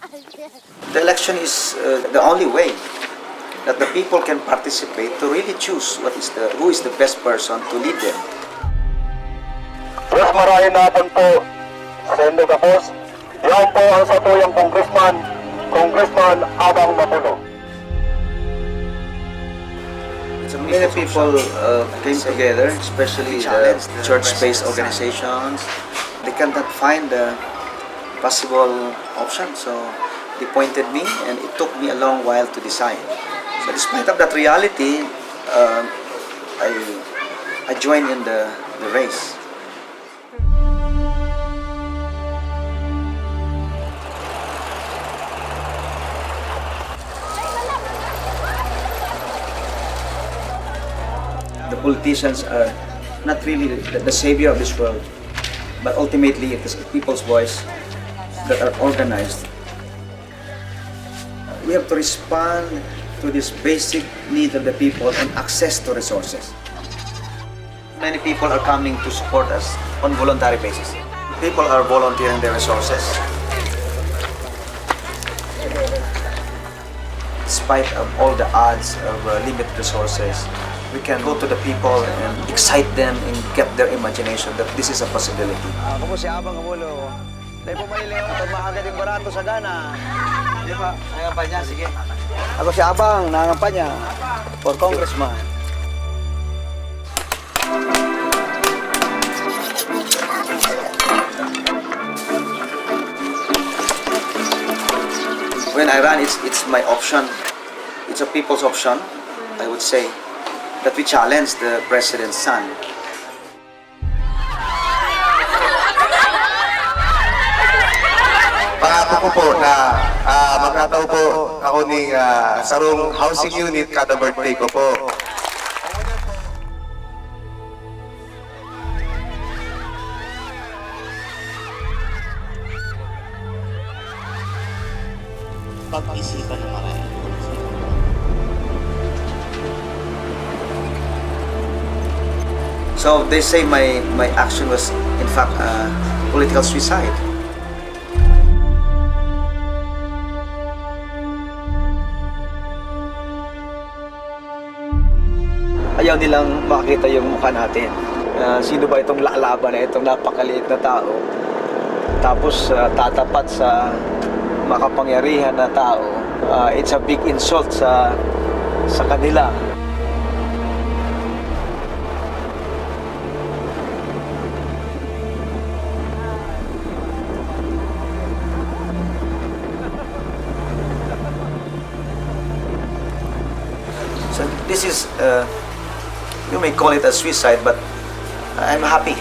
The election is the only way that the people can participate to really choose who is the best person to lead them. Terus marahin natin po Sendo Gapos. Yan po ang satuyang Congressman Abang Mapulo. So many people came together, especially the church-based organizations. They cannot find the possible option, so they pointed me, and it took me a long while to decide. So despite of that reality, I joined in the race. The politicians are not really the savior of this world, but ultimately it is the people's voice that are organized. We have to respond to this basic need of the people and access to resources. Many people are coming to support us on voluntary basis. People are volunteering their resources. Despite of all the odds of limited resources, we can go to the people and excite them and get their imagination that this is a possibility. Ako po si Abang Amulo. Dahil po malileo ito makagaling barato sa gana. Hindi pa, nangampanya, sige. Ako si Abang, nangampanya for congressman. When I run, it's my option. It's a people's option, I would say, that we challenge the president's son. Pangako ko po na magkataw po ako ng sarong housing unit kada birthday ko po. Pag-isipan ng mga So they say my action was in fact political suicide. Ayaw nilang makita yung mukha natin. Sino ba itong lalaban na itong napakaliit na tao? Tapos tatapat sa makapangyarihan na tao. It's a big insult sa kanila. So this is, you may call it a suicide, but I'm happy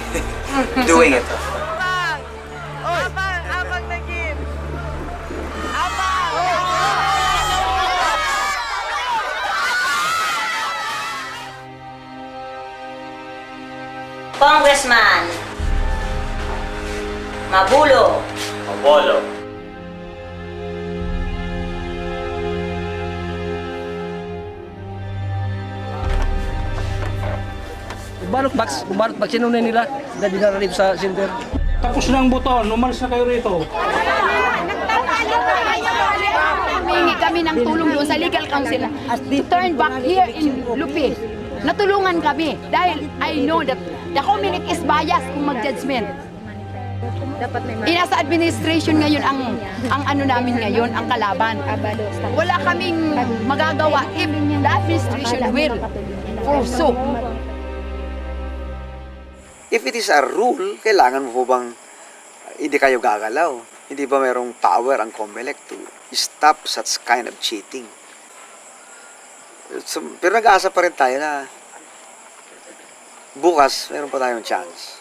doing it. Abang naging! Abang! Congressman Mabulo. Ballot box sinunay nila na dinaralib sa center. Tapos na ang buton, umalis na kayo rito. Humingi kami ng tulong doon sa legal counsel to turn back here in Lupi. Natulungan kami dahil I know that the community is biased kung mag-judgment. Inasa administration ngayon ang ano namin ngayon, ang kalaban. Wala kaming magagawa if the administration will pursue. If it is a rule, kailangan mo po bang hindi kayo gagalaw? Hindi ba mayroong power ang COMELEC to stop such kind of cheating? So, pero nag-aasa pa rin tayo na bukas mayroon pa tayong chance.